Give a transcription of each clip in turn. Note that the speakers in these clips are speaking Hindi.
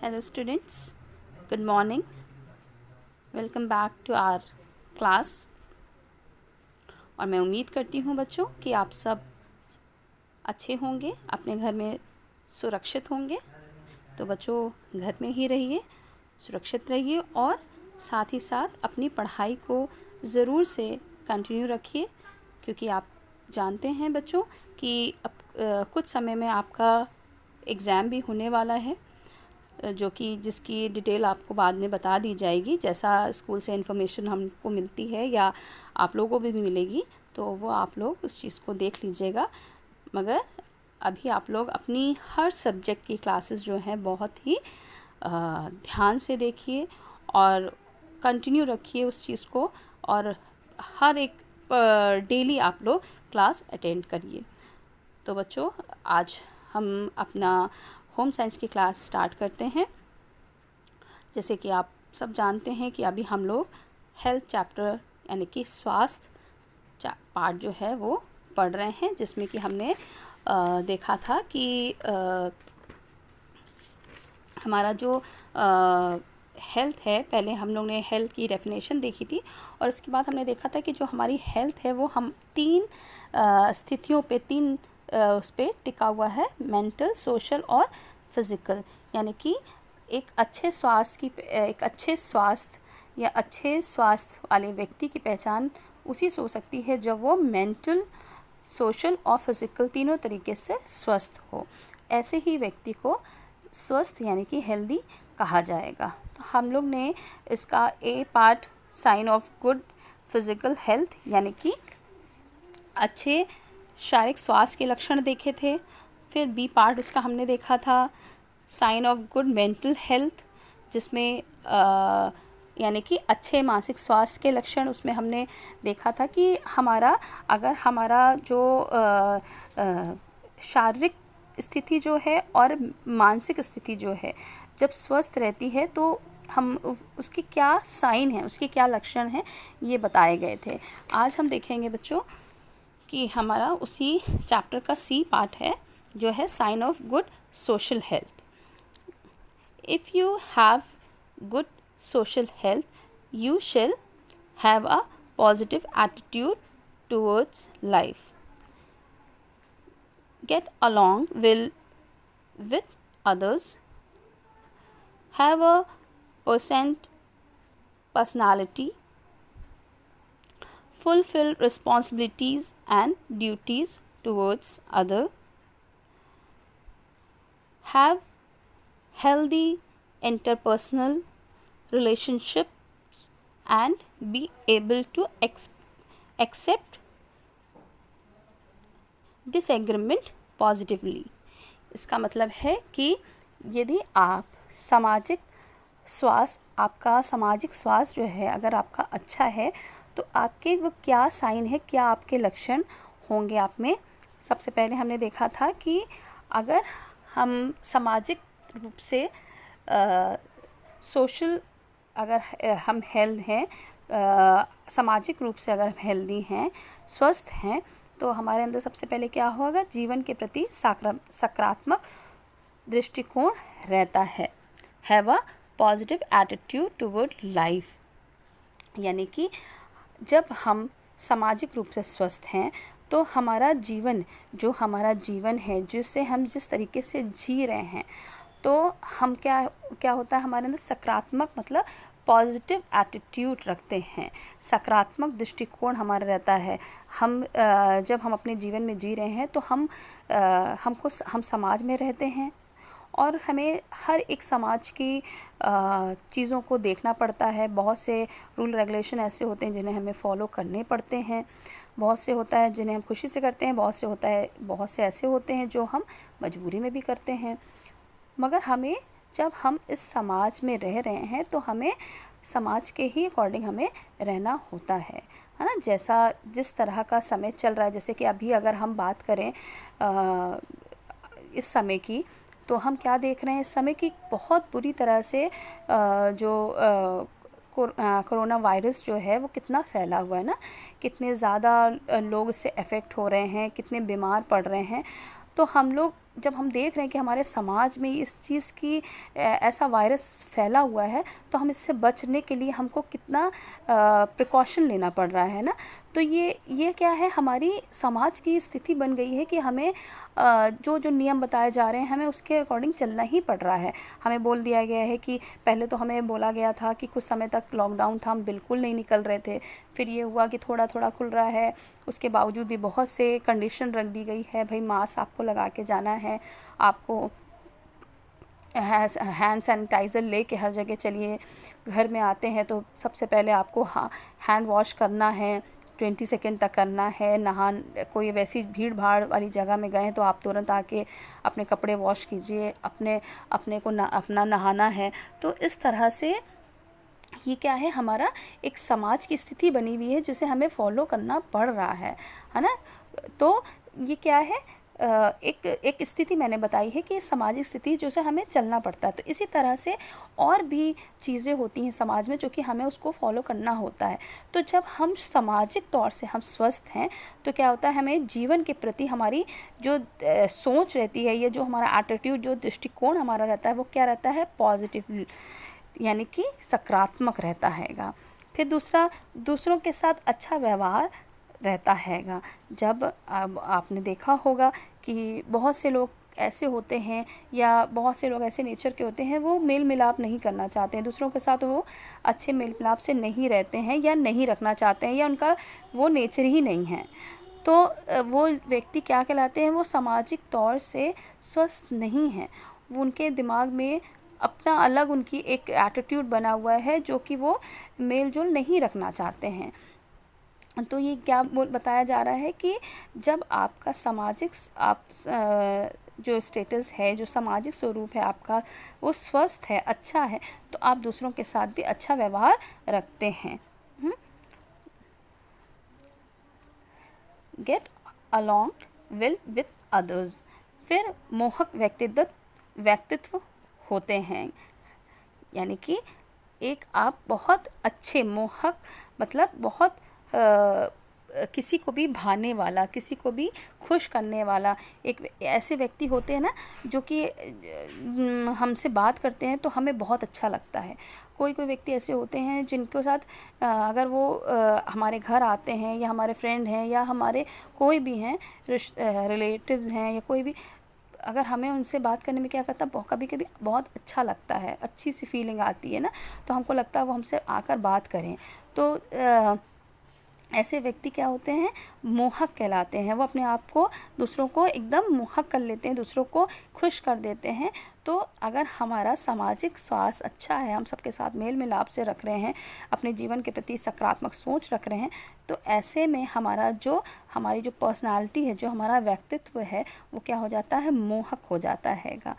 Hello students, good morning. Welcome back to our class. और मैं उम्मीद करती हूँ बच्चों कि आप सब अच्छे होंगे, अपने घर में सुरक्षित होंगे। तो बच्चों घर में ही रहिए, सुरक्षित रहिए और साथ ही साथ अपनी पढ़ाई को ज़रूर से कंटिन्यू रखिए, क्योंकि आप जानते हैं बच्चों कि अब कुछ समय में आपका एग्ज़ाम भी होने वाला है, जो कि जिसकी डिटेल आपको बाद में बता दी जाएगी। जैसा स्कूल से इन्फॉर्मेशन हमको मिलती है या आप लोगों को भी मिलेगी, तो वो आप लोग उस चीज़ को देख लीजिएगा। मगर अभी आप लोग अपनी हर सब्जेक्ट की क्लासेस जो हैं बहुत ही ध्यान से देखिए और कंटिन्यू रखिए उस चीज़ को, और हर एक डेली आप लोग क्लास अटेंड करिए। तो बच्चों आज हम अपना होम साइंस की क्लास स्टार्ट करते हैं। जैसे कि आप सब जानते हैं कि अभी हम लोग हेल्थ चैप्टर यानी कि स्वास्थ्य पार्ट जो है वो पढ़ रहे हैं, जिसमें कि हमने देखा था कि हमारा जो हेल्थ है, पहले हम लोग ने हेल्थ की डेफिनेशन देखी थी और इसके बाद हमने देखा था कि जो हमारी हेल्थ है वो हम तीन स्थितियों पे उस पर टिका हुआ है, मेंटल, सोशल और फिज़िकल। यानी कि एक अच्छे स्वास्थ्य या अच्छे स्वास्थ्य वाले व्यक्ति की पहचान उसी से हो सकती है जब वो मेंटल, सोशल और फिज़िकल तीनों तरीके से स्वस्थ हो। ऐसे ही व्यक्ति को स्वस्थ यानी कि हेल्दी कहा जाएगा। तो हम लोग ने इसका a part sign of good physical health यानी कि अच्छे शारीरिक स्वास्थ्य के लक्षण देखे थे। फिर बी पार्ट उसका हमने देखा था sign of good mental health, जिसमें यानी कि अच्छे मानसिक स्वास्थ्य के लक्षण। उसमें हमने देखा था कि अगर हमारा जो शारीरिक स्थिति जो है और मानसिक स्थिति जो है जब स्वस्थ रहती है तो हम उसकी क्या साइन है, उसके क्या लक्षण हैं, ये बताए गए थे। आज हम देखेंगे बच्चों कि हमारा उसी चैप्टर का सी पार्ट है जो है sign of good social health. If you have good social health you shall have a positive attitude towards life, get along well with others, have a pleasant personality, fulfill responsibilities and duties towards others, have healthy interpersonal relationships and be able to accept disagreement positively। इसका मतलब है कि यदि आपका सामाजिक स्वास्थ्य जो है अगर आपका अच्छा है तो आपके वो क्या साइन है, क्या आपके लक्षण होंगे आप में। सबसे पहले हमने देखा था कि अगर हम सामाजिक रूप से सोशल अगर हम हेल्थ हैं, सामाजिक रूप से अगर हम हेल्दी हैं, स्वस्थ हैं, तो हमारे अंदर सबसे पहले क्या होगा, जीवन के प्रति सकारात्मक दृष्टिकोण रहता है। Have a positive attitude toward life, यानी कि जब हम सामाजिक रूप से स्वस्थ हैं तो हमारा जीवन है, जिससे हम जिस तरीके से जी रहे हैं, तो हम क्या होता है, हमारे अंदर सकारात्मक मतलब पॉजिटिव एटीट्यूड रखते हैं, सकारात्मक दृष्टिकोण हमारा रहता है। जब हम अपने जीवन में जी रहे हैं तो हम समाज में रहते हैं और हमें हर एक समाज की चीज़ों को देखना पड़ता है। बहुत से रूल रेगुलेशन ऐसे होते हैं जिन्हें हमें फॉलो करने पड़ते हैं, बहुत से होता है जिन्हें हम खुशी से करते हैं, बहुत से ऐसे होते हैं जो हम मजबूरी में भी करते हैं। मगर जब हम इस समाज में रह रहे हैं तो हमें समाज के ही अकॉर्डिंग हमें रहना होता है ना। जिस तरह का समय चल रहा है, जैसे कि अभी अगर हम बात करें इस समय की, तो हम क्या देख रहे हैं इस समय की बहुत बुरी तरह से कोरोना वायरस जो है वो कितना फैला हुआ है ना, कितने ज़्यादा लोग इससे अफेक्ट हो रहे हैं, कितने बीमार पड़ रहे हैं। तो हम लोग जब हम देख रहे हैं कि हमारे समाज में इस चीज़ की ऐसा वायरस फैला हुआ है, तो हम इससे बचने के लिए हमको कितना प्रिकॉशन लेना पड़ रहा है ना। तो ये क्या है, हमारी समाज की स्थिति बन गई है कि हमें जो जो नियम बताए जा रहे हैं हमें उसके अकॉर्डिंग चलना ही पड़ रहा है। हमें बोल दिया गया है कि पहले तो हमें बोला गया था कि कुछ समय तक लॉकडाउन था, हम बिल्कुल नहीं निकल रहे थे। फिर ये हुआ कि थोड़ा थोड़ा खुल रहा है, उसके बावजूद भी बहुत से कंडीशन रख दी गई है। भाई मास्क आपको लगा के जाना है, आपको हैंड सैनिटाइज़र लेके हर जगह चलिए। घर में आते हैं तो सबसे पहले आपको हैंड वॉश करना है, 20 सेकेंड तक करना है। कोई वैसी भीड़ भाड़ वाली जगह में गए तो आप तुरंत आके अपने कपड़े वॉश कीजिए, अपने को अपना नहाना है। तो इस तरह से ये क्या है, हमारा एक समाज की स्थिति बनी हुई है जिसे हमें फॉलो करना पड़ रहा है ना। तो ये क्या है, एक स्थिति मैंने बताई है कि सामाजिक स्थिति जो से हमें चलना पड़ता है। तो इसी तरह से और भी चीज़ें होती हैं समाज में जो कि हमें उसको फॉलो करना होता है। तो जब हम सामाजिक तौर से हम स्वस्थ हैं तो क्या होता है, हमें जीवन के प्रति हमारी जो सोच रहती है, ये जो हमारा एटीट्यूड, जो दृष्टिकोण हमारा रहता है, वो क्या रहता है, पॉजिटिव, यानी कि सकारात्मक रहता हैगा। फिर दूसरा, दूसरों के साथ अच्छा व्यवहार रहता हैगा। जब अब आपने देखा होगा कि बहुत से लोग ऐसे होते हैं या बहुत से लोग ऐसे नेचर के होते हैं, वो मेल मिलाप नहीं करना चाहते हैं दूसरों के साथ, वो अच्छे मेल मिलाप से नहीं रहते हैं या नहीं रखना चाहते हैं, या उनका वो नेचर ही नहीं है। तो वो व्यक्ति क्या कहलाते हैं, वो सामाजिक तौर से स्वस्थ नहीं हैं। वो उनके दिमाग में अपना अलग उनकी एक एटीट्यूड बना हुआ है जो कि वो मेल जोल नहीं रखना चाहते हैं। तो ये क्या बताया जा रहा है कि जब आपका सामाजिक जो स्टेटस है, जो सामाजिक स्वरूप है आपका, वो स्वस्थ है, अच्छा है, तो आप दूसरों के साथ भी अच्छा व्यवहार रखते हैं। Get along well with others. फिर मोहक व्यक्तित्व होते हैं, यानी कि एक आप बहुत अच्छे मोहक मतलब बहुत किसी को भी भाने वाला, किसी को भी खुश करने वाला एक ऐसे व्यक्ति होते हैं ना, जो कि हमसे बात करते हैं तो हमें बहुत अच्छा लगता है। कोई व्यक्ति ऐसे होते हैं जिनके साथ अगर वो हमारे घर आते हैं या हमारे फ्रेंड हैं या हमारे कोई भी हैं रिलेटिव्स हैं या कोई भी, अगर हमें उनसे बात करने में क्या करता है, कभी कभी बहुत अच्छा लगता है, अच्छी सी फीलिंग आती है ना, तो हमको लगता है वो हमसे आकर बात करें। तो ऐसे व्यक्ति क्या होते हैं, मोहक कहलाते हैं। वो अपने आप को दूसरों को एकदम मोहक कर लेते हैं, दूसरों को खुश कर देते हैं। तो अगर हमारा सामाजिक स्वास्थ्य अच्छा है, हम सबके साथ मेल मिलाप से रख रहे हैं, अपने जीवन के प्रति सकारात्मक सोच रख रहे हैं, तो ऐसे में हमारी जो पर्सनालिटी है, जो हमारा व्यक्तित्व है, वो क्या हो जाता है, मोहक हो जाता हैगा।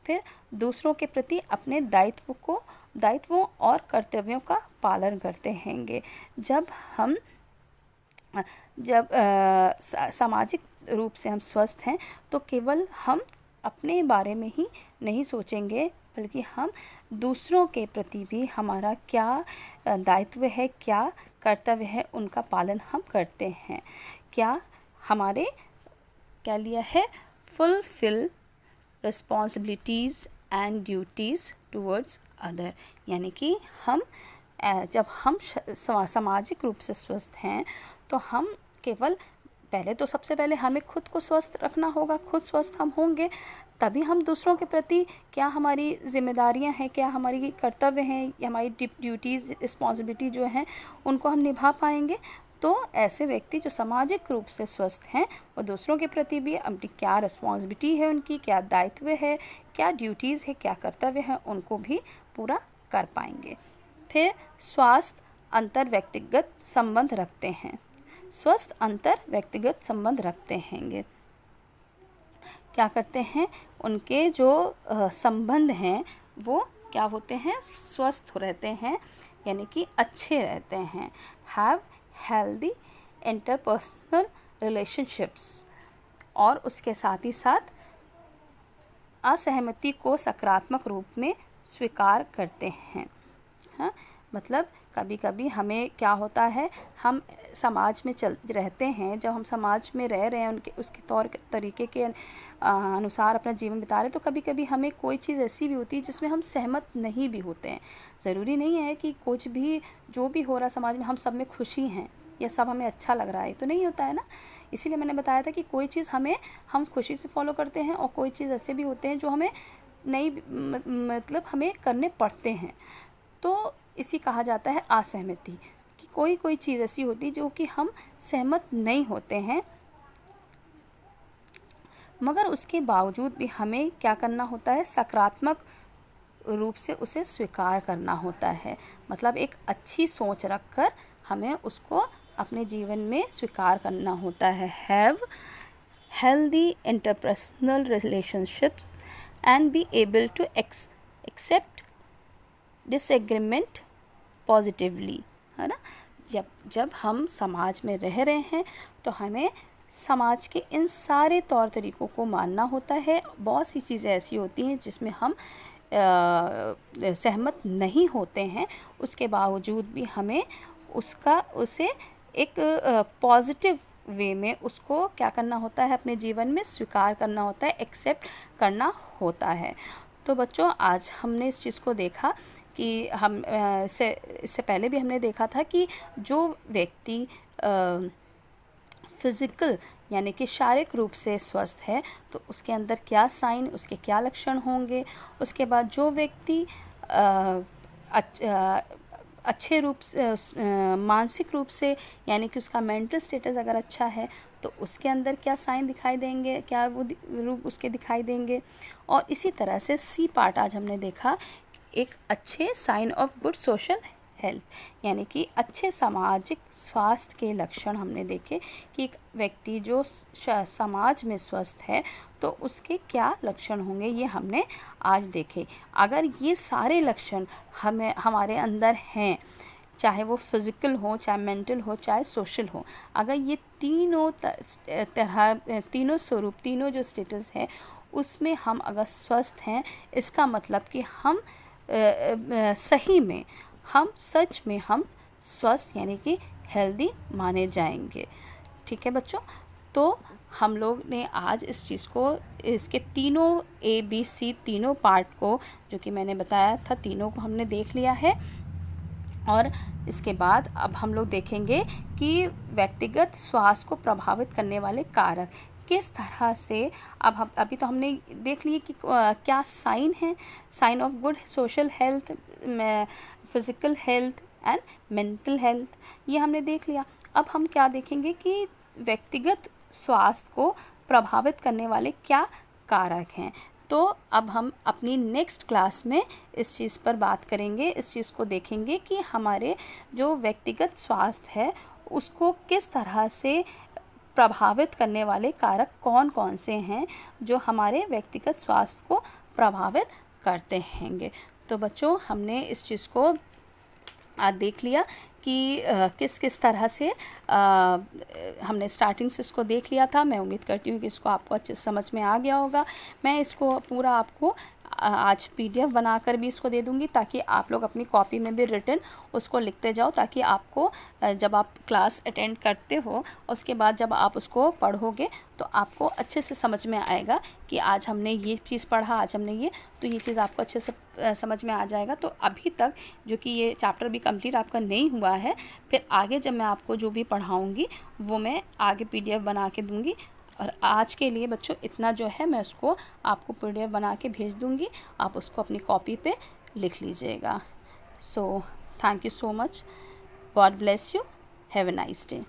फिर दूसरों के प्रति अपने दायित्वों और कर्तव्यों का पालन करते हैंगे। जब सामाजिक रूप से हम स्वस्थ हैं तो केवल हम अपने बारे में ही नहीं सोचेंगे, बल्कि हम दूसरों के प्रति भी हमारा क्या दायित्व है, क्या कर्तव्य है, उनका पालन हम करते हैं। क्या लिया है, fulfil responsibilities and duties towards other, यानी कि जब हम सामाजिक रूप से स्वस्थ हैं तो हम केवल सबसे पहले हमें खुद को स्वस्थ रखना होगा। खुद स्वस्थ हम होंगे तभी हम दूसरों के प्रति क्या हमारी जिम्मेदारियां हैं, क्या हमारी कर्तव्य हैं, या हमारी ड्यूटीज़ रिस्पॉन्सिबिलिटी जो हैं, उनको हम निभा पाएंगे। तो ऐसे व्यक्ति जो सामाजिक रूप से स्वस्थ हैं, वो दूसरों के प्रति भी अपनी क्या रिस्पॉन्सिबिलिटी है, उनकी क्या दायित्व है, क्या ड्यूटीज़ है, क्या कर्तव्य है, उनको भी पूरा कर पाएंगे। फिर स्वास्थ्य अंतर व्यक्तिगत संबंध रखते हैं। स्वस्थ अंतर व्यक्तिगत संबंध रखते हैंगे। क्या करते हैं, उनके जो संबंध हैं वो क्या होते हैं, स्वस्थ रहते हैं, यानी कि अच्छे रहते हैं। हैव हेल्दी इंटरपर्सनल रिलेशनशिप्स, और उसके साथ ही साथ असहमति को सकारात्मक रूप में स्वीकार करते हैं। हाँ, मतलब कभी कभी हमें क्या होता है, हम समाज में चल रहते हैं, जब हम समाज में रह रहे हैं उनके उसके तौर तरीके के अनुसार अपना जीवन बिता रहे हैं, तो कभी कभी हमें कोई चीज़ ऐसी भी होती है जिसमें हम सहमत नहीं भी होते हैं। ज़रूरी नहीं है कि कुछ भी जो भी हो रहा समाज में हम सब में खुशी हैं या सब हमें अच्छा लग रहा है, तो नहीं होता है ना। इसीलिए मैंने बताया था कि कोई चीज़ हम खुशी से फॉलो करते हैं और कोई चीज़ ऐसे भी होते हैं जो हमें नहीं मतलब हमें करने पड़ते हैं। तो इसी कहा जाता है असहमति, कि कोई कोई चीज़ ऐसी होती है जो कि हम सहमत नहीं होते हैं, मगर उसके बावजूद भी हमें क्या करना होता है, सकारात्मक रूप से उसे स्वीकार करना होता है। मतलब एक अच्छी सोच रखकर हमें उसको अपने जीवन में स्वीकार करना होता है। Have healthy interpersonal relationships and be able to accept disagreement positively, है ना। जब हम समाज में रह रहे हैं तो हमें समाज के इन सारे तौर तरीक़ों को मानना होता है। बहुत सी चीज़ें ऐसी होती हैं जिसमें हम सहमत नहीं होते हैं, उसके बावजूद भी हमें उसे एक पॉजिटिव वे में उसको क्या करना होता है, अपने जीवन में स्वीकार करना होता है, एक्सेप्ट करना होता है। तो बच्चों, आज हमने इस चीज़ को देखा कि हम इससे पहले भी हमने देखा था कि जो व्यक्ति फिज़िकल यानी कि शारीरिक रूप से स्वस्थ है तो उसके अंदर क्या साइन, उसके क्या लक्षण होंगे। उसके बाद जो व्यक्ति अच्छे रूप से मानसिक रूप से यानी कि उसका मेंटल स्टेटस अगर अच्छा है तो उसके अंदर क्या साइन दिखाई देंगे, क्या वो रूप उसके दिखाई देंगे। और इसी तरह से सी पार्ट आज हमने देखा, एक अच्छे sign of good social health, यानी कि अच्छे सामाजिक स्वास्थ्य के लक्षण हमने देखे कि एक व्यक्ति जो समाज में स्वस्थ है तो उसके क्या लक्षण होंगे, ये हमने आज देखे। अगर ये सारे लक्षण हमारे अंदर हैं, चाहे वो फिज़िकल हो, चाहे मेंटल हो, चाहे सोशल हो, अगर ये तीनों स्वरूप, तीनों जो स्टेटस है उसमें हम अगर स्वस्थ हैं, इसका मतलब कि हम सही में सच में हम स्वस्थ यानी कि हेल्दी माने जाएंगे। ठीक है बच्चों, तो हम लोग ने आज इस चीज़ को, इसके तीनों ABC तीनों पार्ट को जो कि मैंने बताया था, तीनों को हमने देख लिया है। और इसके बाद अब हम लोग देखेंगे कि व्यक्तिगत स्वास्थ्य को प्रभावित करने वाले कारक किस तरह से। अब अभी तो हमने देख लिए कि क्या साइन है, sign of good social health, physical health and mental health, ये हमने देख लिया। अब हम क्या देखेंगे कि व्यक्तिगत स्वास्थ्य को प्रभावित करने वाले क्या कारक हैं। तो अब हम अपनी नेक्स्ट क्लास में इस चीज़ पर बात करेंगे, इस चीज़ को देखेंगे कि हमारे जो व्यक्तिगत स्वास्थ्य है उसको किस तरह से प्रभावित करने वाले कारक कौन कौन से हैं जो हमारे व्यक्तिगत स्वास्थ्य को प्रभावित करते हैंगे। तो बच्चों, हमने इस चीज़ को आज देख लिया कि किस किस तरह से हमने स्टार्टिंग से इसको देख लिया था। मैं उम्मीद करती हूँ कि इसको आपको अच्छे समझ में आ गया होगा। मैं इसको पूरा आपको आज PDF बनाकर भी इसको दे दूँगी ताकि आप लोग अपनी कॉपी में भी रिटन उसको लिखते जाओ, ताकि आपको जब आप क्लास अटेंड करते हो उसके बाद जब आप उसको पढ़ोगे तो आपको अच्छे से समझ में आएगा कि आज हमने ये चीज़ पढ़ा, आज हमने ये, तो ये चीज़ आपको अच्छे से समझ में आ जाएगा। तो अभी तक जो कि ये चैप्टर भी कंप्लीट आपका नहीं हुआ है, फिर आगे जब मैं आपको जो भी पढ़ाऊँगी वो मैं आगे PDF बना के दूँगी। और आज के लिए बच्चों इतना जो है मैं उसको आपको PDF बना के भेज दूँगी, आप उसको अपनी कॉपी पे लिख लीजिएगा। So thank you so much, God bless you, have a nice day.